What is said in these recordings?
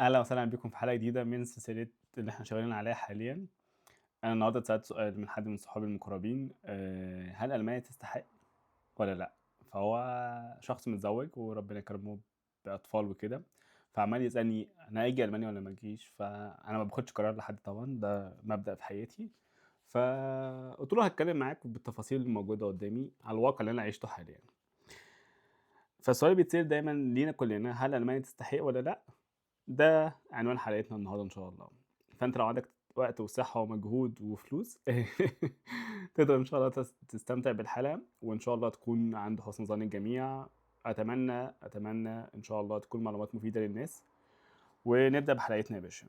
أهلا وسهلا بكم في حلقة جديدة من سلسلة اللي احنا شغالين عليها حاليا. أنا النهاردة اتسألت سؤال من حد من صحابي المقربين، هل ألمانيا تستحق ولا لأ؟ فهو شخص متزوج وربنا يكرمه بأطفال وكده، فعمال يسألني أنا أجي ألمانيا ولا ما أجيش. فأنا ما باخدش قرار لحد طبعا، ده مبدأ في حياتي. فقلت له هتكلم معاك بالتفاصيل الموجودة قدامي على الواقع اللي أنا عشته حاليا. فالسؤال اللي بيتسأل دايما لينا كلنا، هل ألمانيا تستحق ولا لأ؟ ده عنوان حلقتنا النهارده إن شاء الله. فأنت لو عندك وقت وصحة ومجهود وفلوس تقدر إن شاء الله تستمتع بالحلقة، وإن شاء الله تكون عند حسن ظن الجميع. أتمنى إن شاء الله تكون معلومات مفيدة للناس. ونبدأ بحلقتنا يا باشا.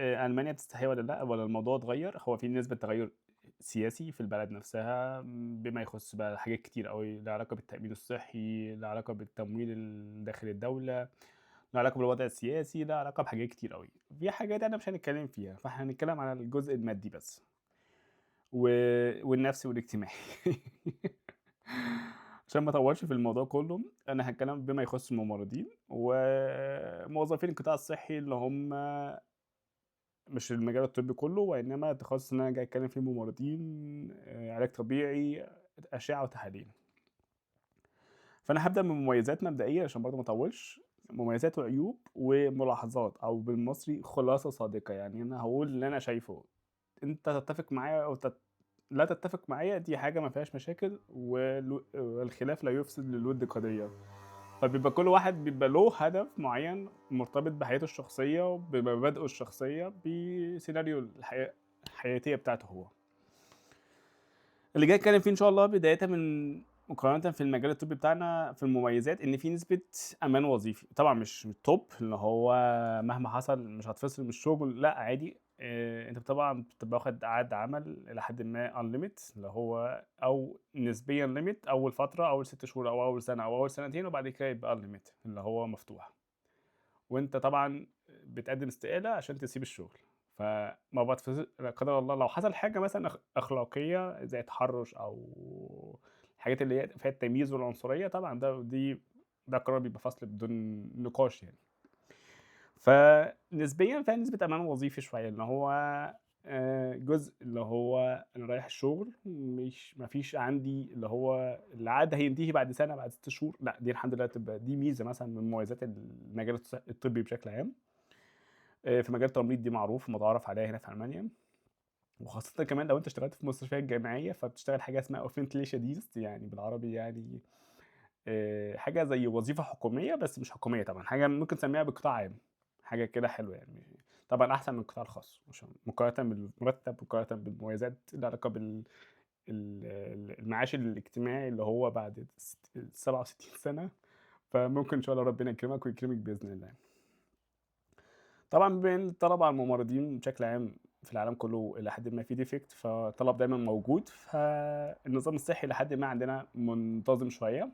ألمانيا تستحق ولا لأ، ولا الموضوع اتغير؟ هو في نسبة تغير سياسي في البلد نفسها، بما يخص بقى حاجات كتير أوي لها علاقة بالتأمين الصحي، لها علاقة بالتمويل داخل الدولة، لها علاقة بالوضع السياسي، لها علاقة بحاجات كتير أوي. في حاجات أنا مش هنتكلم فيها، فإحنا هنتكلم على الجزء المادي بس و... والنفسي والاجتماعي. عشان ما اطولش في الموضوع كله، انا هتكلم بما يخص الممرضين وموظفين القطاع الصحي اللي هم مش المجال الطبي كله، وانما التخصص اللي انا جاي اتكلم فيه ممرضين، علاج طبيعي، اشعه وتحاليل. فانا هبدا من مميزات مبدئيه عشان برضه ما اطولش. مميزات وعيوب وملاحظات، او بالمصري خلاصه صادقه. يعني انا هقول اللي انا شايفه، انت تتفق معايا او لا تتفق معايا، دي حاجه ما فيهاش مشاكل، والخلاف لا يفسد للود قضيه. فبيبقى كل واحد بيبقى له هدف معين مرتبط بحياته الشخصيه وبمبادئه الشخصيه بسيناريو الحياه الحياتيه بتاعته هو. اللي جاي اتكلم فيه ان شاء الله بدايه من مقارنه في المجال الطبي بتاعنا في المميزات، ان في نسبه امان وظيفي. طبعا مش من التوب اللي هو مهما حصل مش هتفصل من الشغل، لا عادي. انت طبعا بتبقى واخد عقد عمل الى حد ما unlimited، اللي هو او نسبيا ليميت اول فتره، اول 6 شهور او اول سنه او اول سنتين، وبعد كده يبقى unlimited اللي هو مفتوح. وانت طبعا بتقدم استقاله عشان تسيب الشغل. فما بتفز لا قدر الله لو حصل حاجه مثلا اخلاقيه زي تحرش او الحاجات اللي هي فيها التمييز والعنصريه، طبعا ده قرار بيبقى فصل بدون نقاش يعني. فنسبيا فيها نسبه امان وظيفي شويه، اللي هو جزء اللي هو انا رايح الشغل، مش ما فيش عندي اللي هو العقد هينتهي بعد سنه بعد 6 شهور. لا، دي الحمد لله تبقى دي ميزه مثلا من مميزات المجال الطبي بشكل عام. في مجال التمريض دي معروف متعارف عليها هنا في المانيا. وخاصة كمان لو انت اشتغلت في مستشفيات جامعية، فبتشتغل حاجة اسمها اوفنتليشن ديست، يعني بالعربي يعني حاجة زي وظيفة حكومية بس مش حكومية طبعا، حاجة ممكن تسميها بقطاع عام. حاجة كده حلوة يعني، طبعا أحسن من القطاع الخاص عشان مقارنة بالمرتب، مقارنة بالمميزات اللي علاقة المعاش الاجتماعي اللي هو بعد 67 سنة. فممكن إن شاء الله ربنا يكرمك ويكرمك بإذن الله. طبعًا بما إن الطلب على الممرضين بشكل عام في العالم كله إلى حدٍ ما في defect، فالطلب دايمًا موجود. فالنظام الصحي إلى حدٍ ما عندنا منتظم شوية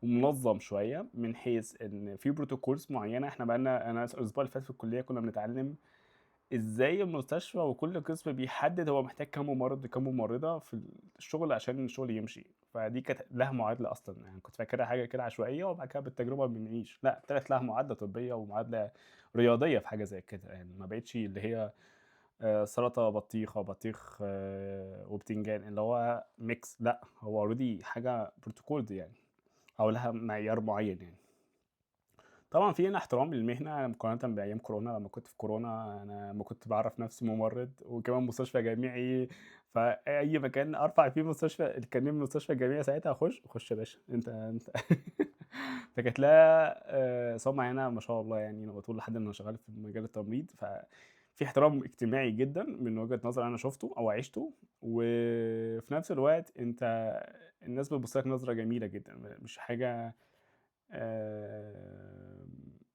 ومنظم شوية، من حيث إن في protocols معينة. إحنا بقى لنا أنا الأسبوع اللي فات في الكلية كنا بنتعلم إزاي المستشفى وكل قسم بيحدد هو محتاج كام ممرض وكام ممرضة في الشغل عشان الشغل يمشي. فدي كانت لها معادلة أصلًا، يعني كنت فاكرها حاجة كده عشوائية وبعد كده بالتجربة بنعيش. لأ، طلعت لها معادلة طبية ومعادلة رياضية في حاجة زي كده، يعني ما بقتش اللي هي سلطة بطيخة، بطيخ وبتنجان اللي هو mix. لأ، هو already حاجة protocols يعني، أو لها معيار معين يعني. طبعًا في هنا احترام للمهنة مقارنةً بأيام كورونا. لمّا كنت في كورونا أنا أمّا كنت باعرّف نفسي ممرّض وكمان مستشفى جامعي، فأي مكان أرفع فيه مستشفى الكارنيه من مستشفى جامعي ساعتها أخُش، خُش يا باشا أنت. فكانت لها سُمعة هنا ما شاء الله يعني. أنا باطول لحد أنا شغّال في مجال التمريض، ففي احترام اجتماعي جدًا من وجهة نظري أنا شُفته أو عِشته. وفي نفس الوقت أنت الناس بتبُص لك نظرة جميلة جدًا، مش حاجة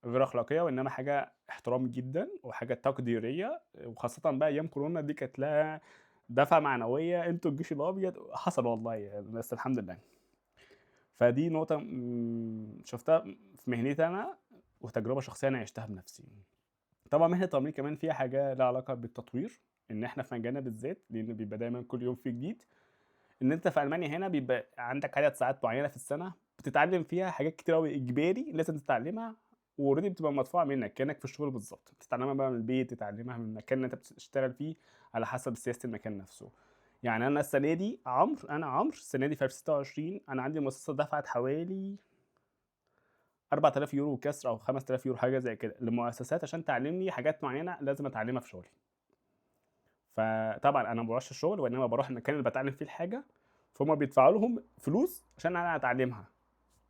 غير أخلاقية، وإنما حاجة احترام جدًا وحاجة تقديرية. وخاصةً بقى أيام كورونا دي كانت لها دفعة معنوية. أنتم الجيش الأبيض حصل والله يعني، بس الحمد لله. فدي نقطة شُفتها في مهنتي أنا، وتجربة شخصية أنا عِشتها بنفسي. طبعًا مهنة التمريض كمان فيها حاجة ليها علاقة بالتطوير، إن إحنا في مجالنا بالذات لإن بيبقى دايمًا كل يوم في جديد. إن أنت في ألمانيا هنا بيبقى عندك عدد ساعات معيّنة في السنة بتتعلّم فيها حاجات كتيرة أوي إجباري لازم تتعلّمها وalready بتبقى مدفوعة منك كأنك في الشغل بالضبط، بتتعلمها بقى من البيت، تتعلمها من المكان اللي أنت بتشتغل فيه، على حسب سياسة المكان نفسه. يعني أنا السنة دي عمرو السنة دي في 2026 أنا عندي المؤسسة دفعت حوالي 4000 يورو وكسر أو 5000 يورو حاجة زي كده لمؤسسات عشان تعلمني حاجات معينة لازم أتعلمها في شغلي. فطبعًا أنا ما باروحش الشغل وإنما باروح المكان اللي باتعلم فيه الحاجة، فهُم بيدفعوا لهم فلوس عشان أنا أتعلمها.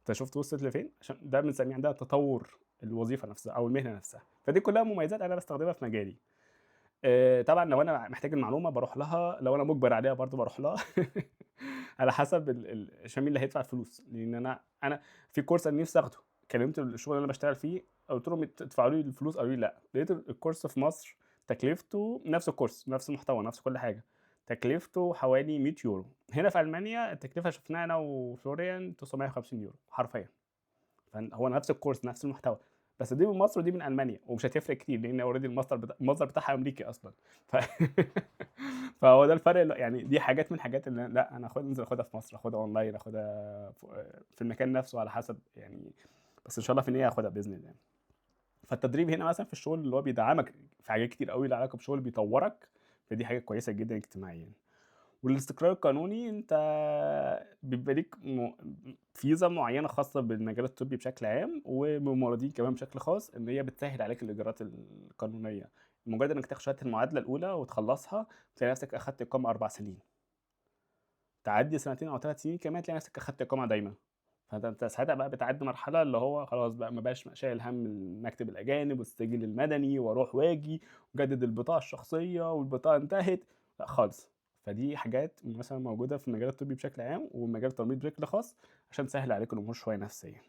أنت شُفت وصلت لفين؟ عشان ده بنسميه عندنا تطوّر الوظيفة نفسها أو المهنة نفسها، فدي كلها مميزات أنا باستخدمها في مجالي. طبعًا لو أنا محتاج المعلومة باروح لها، لو أنا مُجبر عليها برضه باروح لها على حسب عشان مين اللي هيدفع الفلوس، لإن أنا في course أنا نفسي آخده، كلمت الشغل اللي أنا باشتغل فيه قُلت لهم تدفعوا لي الفلوس، قالوا لي لأ، لقيت الcourse في مصر تكلفته نفس الcourse نفس المحتوى نفس كل حاجة، تكلفته حوالي 100€. هنا في ألمانيا التكلفة شُفناها أنا وفلوريان 950€ حرفيًا. هو نفس الcourse نفس المحتوى، بس دي من مصر ودي من ألمانيا، ومش هتفرق كتير لإن already المصدر بتاعها أمريكي أصلًا. ف فهو ده الفرق يعني دي حاجات من الحاجات اللي لأ، أنا أنزل آخُدها في مصر، آخُدها أونلاين، آخُدها في المكان نفسه على حسب يعني، بس إن شاء الله في النهاية هاخُدها بإذن الله. فالتدريب هنا مثلًا في الشغل اللي هو بيدعّمك في حاجات كتير أوي ليها علاقة بشغل بيطوّرك، فدي حاجة كويسة جدًا اجتماعيًا. والاستقرار القانوني أنت بيبقى ليك فيزا معيّنة خاصة بالمجال الطبي بشكل عام، وبممرضين كمان بشكل خاص، إن هي بتسهّل عليك الإجراءات القانونية. مجرد إنك تاخد شهادة المعادلة الأولى وتخلّصها، تلاقي نفسك أخدت إقامة 4 سنين. تعدّي سنتين أو 3 سنين كمان تلاقي نفسك أخدت إقامة دايمة. أنت ساعتها بقى بتعدّي مرحلة اللي هو خلاص بقى ما بقاش شايل هَم المكتب الأجانب والسجل المدني وأروح وآجي وأجدد البطاقة الشخصية والبطاقة انتهت، لأ خالص. فدي حاجات مثلًا موجودة في المجال الطبي بشكل عام ومجال التمريض بشكل خاص عشان تسهّل عليك الأمور شوية نفسيًا.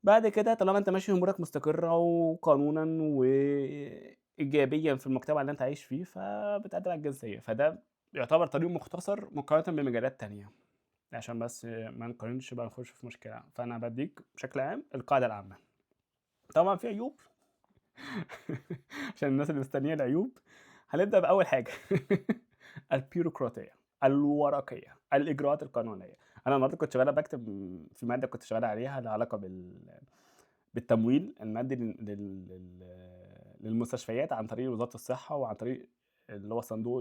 بعد كده طالما أنت ماشي أمورك مستقرة وقانونًا وإيجابيًا في المجتمع اللي أنت عايش فيه، فبتقدّم على الجنسية، فده يعتبر طريق مختصر مقارنةً بمجالات تانية. عشان بس ما نقارنش بقى نخش في مشكلة، فأنا بادّيك بشكل عام القاعدة العامة. طبعًا في عيوب عشان الناس اللي مستنية العيوب، هنبدأ بأول حاجة البيروقراطية، الورقية، الإجراءات القانونية. أنا النهارده كنت شغّال باكتب في مادة كنت شغّال عليها ليها علاقة بالتمويل المادي للمستشفيات عن طريق وزارة الصحة وعن طريق اللي هو صندوق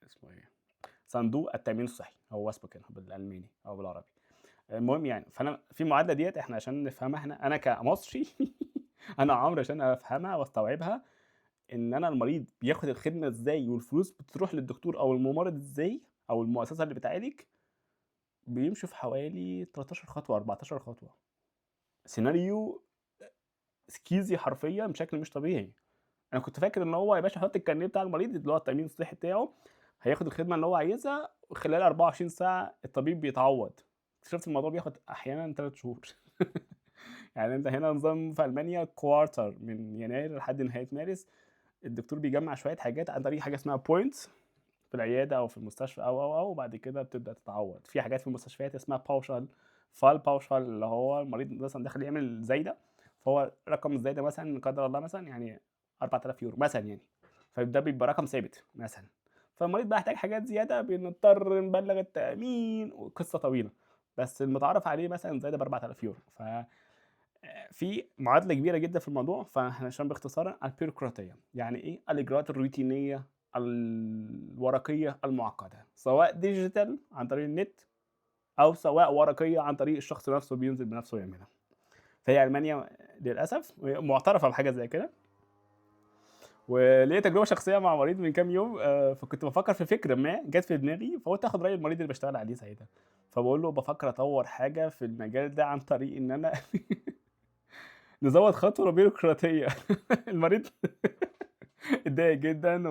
اسمه إيه؟ صندوق التأمين الصحي، هو اسمه كده بالألماني أو بالعربي. المهم يعني، فأنا في المعادلة ديّة إحنا عشان نفهمها أنا كمصري أنا عمرو عشان أفهمها واستوعبها، إن أنا المريض بياخد الخدمة إزاي والفلوس بتروح للدكتور أو الممرض إزاي أو المؤسسة اللي بتعالج، بيمشوا في حوالي 13 خطوة، 14 خطوة. سيناريو سكيزي حرفيًا بشكل مش طبيعي. أنا كنت فاكر إن هو يا باشا حُط الكارنيه بتاع المريض اللي هو التأمين الصحي بتاعه، هياخد الخدمة اللي هو عايزها وخلال 24 ساعة الطبيب بيتعوّض. اكتشفت الموضوع بياخد أحيانًا 3 شهور. يعني أنت هنا نظام في ألمانيا quarter من يناير لحد نهاية مارس، الدكتور بيجمّع شوية حاجات عن طريق حاجة اسمها points في العيادة أو في المستشفى أو، وبعد كده بتبدأ تتعوّض. في حاجات في المستشفيات اسمها pauschal Fallpauschal اللي هو المريض مثلًا داخل يعمل زايدة، فهو رقم الزايدة مثلًا لا قدر الله مثلًا يعني 4000€ مثلًا يعني، فده بيبقى رقم ثابت مثلًا. فالمريض بقى احتاج حاجات زيادة بنضطر نبلّغ التأمين وقصة طويلة، بس المتعارف عليه مثلًا زايدة ب4000€. في معادلة كبيرة جدًا في الموضوع، فإحنا عشان باختصار البيروقراطية، يعني إيه؟ الإجراءات الروتينية الورقية المعقدة، سواء ديجيتال عن طريق النت أو سواء ورقية عن طريق الشخص نفسه بينزل بنفسه يعملها. فهي ألمانيا للأسف مُعترفة بحاجة زي كده، وليّا تجربة شخصية مع مريض من كام يوم فكنت بافكّر في فكرة ما جات في دماغي، فقُلت آخُد رأي المريض اللي باشتغل عليه ساعتها، فباقول له بافكّر أطوّر حاجة في المجال ده عن طريق إن أنا نزوّد خطوة بيروقراطية. المريض اتضايق جدًا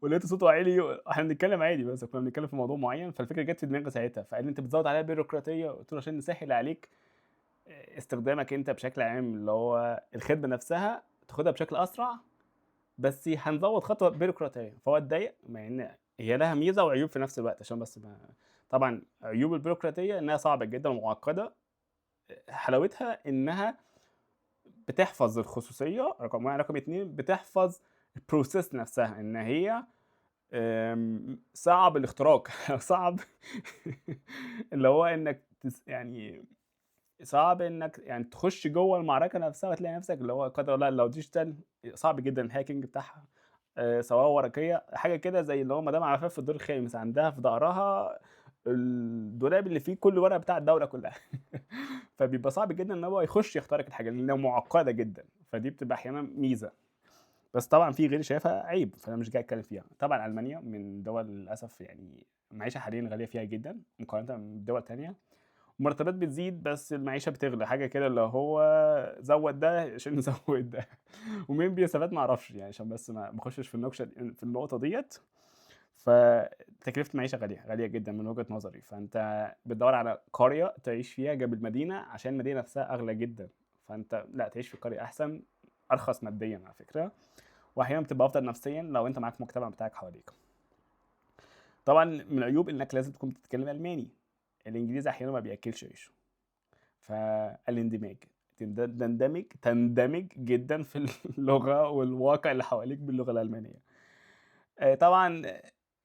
ولقيت صوته عِلي، إحنا بنتكلّم عادي بس كُنّا بنتكلّم في موضوع معيّن، فالفكرة جات في دماغي ساعتها، فقال لي: "أنت بتزوّد عليّا بيروقراطية." قُلت له: "عشان نسهّل عليك استخدامك أنت بشكل عام، اللي هو الخدمة نفسها تاخدها بشكل أسرع، بس هنزوّد خطوة بيروقراطية." فهو اتضايق، مع إن هي لها ميزة وعيوب في نفس الوقت عشان بس ما طبعًا عيوب البيروقراطية إنها صعبة جدًا ومُعقّدة، حلاوتها إنها بتحفظ الخصوصية رقم 1، رقم 2 بتحفظ الprocess نفسها، إن هي صعب الاختراق أو صعب اللي هو إنك يعني صعب إنك يعني تخش جوّه المعركة نفسها وتلاقي نفسك اللي هو قدر الله لو digital صعب جدًا الhacking بتاعها سواء ورقية حاجة كده زي اللي هو مدام عفاف في الدور الخامس عندها في ضهرها الدولاب اللي فيه كل الورق بتاع الدولة كلّها فبيبقى صعب جدًا إن هو يخش يخترق الحاجة لإنها معقدة جدًا، فدي بتبقى أحيانًا ميزة. بس طبعًا في غيري شايفها عيب، فأنا مش جاي أتكلّم فيها. طبعًا ألمانيا من الدول للأسف يعني المعيشة حاليًا غالية فيها جدًا مقارنةً بدول تانية، المرتبات بتزيد بس المعيشة بتغلى، حاجة كده اللي هو زوّد ده عشان نزوّد ده ومين بيستفاد ما أعرفش يعني عشان بس ما أخشش في النقطة ديّة، فتكلفة المعيشة غالية، غالية جدًا من وجهة نظري، فأنت بتدوّر على قرية تعيش فيها جنب المدينة عشان المدينة نفسها أغلى جدًا، فأنت لأ تعيش في قرية أحسن، أرخص ماديًا على فكرة. واحيانا بتبقى افضل نفسيا لو انت معاك مجتمع بتاعك حواليك. طبعا من العيوب انك لازم تكون بتتكلم الماني، الانجليزي احيانا ما بياكلش عيشه. فالاندماج تندمج جدا في اللغه والواقع اللي حواليك باللغه الالمانيه. طبعا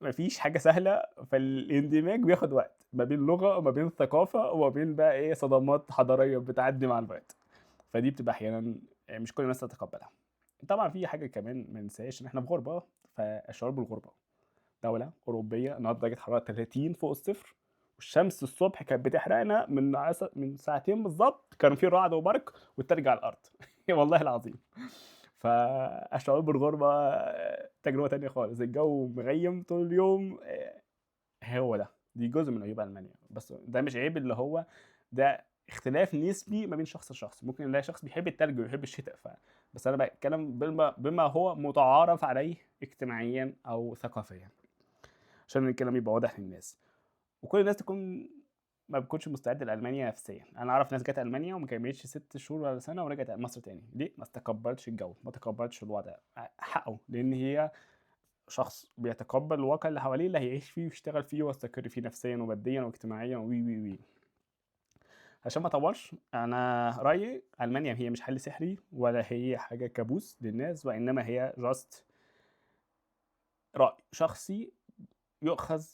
مفيش حاجه سهله، فالاندماج بياخد وقت ما بين لغه وما بين ثقافه وما بين بقى ايه صدمات حضاريه بتعدي مع الوقت، فدي بتبقى احيانا مش كل الناس تتقبلها. طبعا في حاجه كمان ما ننساش ان احنا في غربه، فالشعور بالغربه. دولة أوروبية النهارده درجة حرارة 30 فوق الصفر، والشمس الصبح كانت بتحرقنا من ساعتين بالضبط، كانوا في رعد وبرق والتلج على الأرض والله العظيم. فالشعور بالغربة تجربة تانية خالص، الجو مغيم طول اليوم هو ده، دي جزء من عيوب ألمانيا، بس ده مش عيب اللي هو ده اختلاف نسبي ما بين شخص لشخص، ممكن نلاقي شخص بيحب التلج ويحب الشتاء بس أنا باتكلم بما هو متعارف عليه اجتماعيًا أو ثقافيًا. عشان الكلام يبقى واضح للناس، وكل الناس ما بتكونش مستعدة لألمانيا نفسيًا. أنا أعرف ناس جات ألمانيا وما كمّلتش 6 شهور ولا سنة ورجعت مصر تاني، ليه؟ ما تقبّلش الجو، ما تقبّلش الوضع، حقه، لإن هي شخص بيتقبّل الواقع اللي حواليه اللي هيعيش فيه ويشتغل فيه ويستقر فيه نفسيًا وماديًا واجتماعيًا و. عشان ما أطوّلش، أنا رأيي ألمانيا هي مش حل سحري ولا هي حاجة كابوس للناس، وإنما هي just رأي شخصي يؤخذ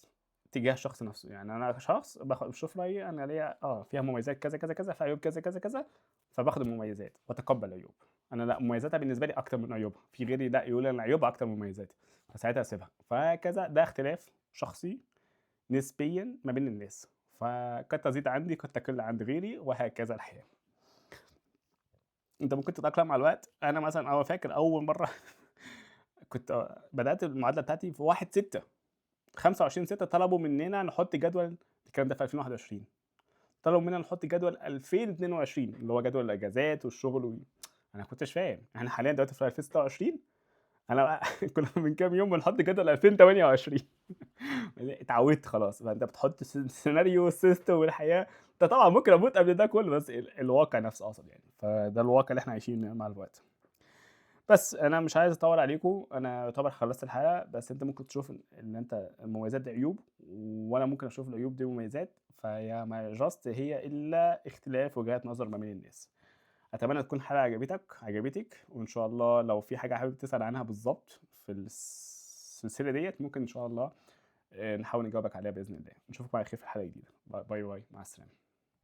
تجاه الشخص نفسه. يعني أنا شخص باشوف رأيي أنا ليّا فيها مميزات كذا، كذا، كذا، فيها عيوب كذا، كذا، كذا، فباخد المميزات وأتقبّل العيوب. أنا لأ، مميزاتها بالنسبة لي أكتر من عيوبها، في غيري لأ، يقول إن عيوبها أكتر من مميزاتها، فساعتها أسيبها. فهكذا ده اختلاف شخصي نسبيًا ما بين الناس، فقد تزيد عندي، قد تقل عند غيري، وهكذا الحياة. أنت ممكن تتأقلم مع الوقت، أنا مثلًا فاكر أول مرّة كنت بدأت المعادلة بتاعتي في 1/6. 25/6 طلبوا مننا نحط جدول، الكلام ده في 2021، طلبوا مننا نحط جدول 2022 اللي هو جدول الأجازات والشغل أنا ما كنتش فاهم، إحنا حاليًا دلوقتي في 2026، أنا كنا من كام يوم بنحط جدول 2028 اتعودت خلاص، فأنت بتحط سيناريو السيستم والحياة، أنت طبعًا ممكن أموت قبل ده كله بس الواقع نفسه أقصد يعني، فده الواقع اللي إحنا عايشينه مع الوقت. بس أنا مش عايز أطوّل عليكم، أنا يعتبر خلّصت الحلقة، بس أنت ممكن تشوف إن أنت المميزات دي عيوب، وأنا ممكن أشوف العيوب دي مميزات، فهي ما just هي إلا اختلاف وجهات نظر ما بين الناس. أتمنى تكون الحلقة عجبتك، وإن شاء الله لو في حاجة حابب تسأل عنها بالضبط في السلسلة ديّة ممكن إن شاء الله نحاول نجاوبك عليها بإذن الله. نشوفكم على خير في الحلقة الجديدة. باي، باي، مع السلامة.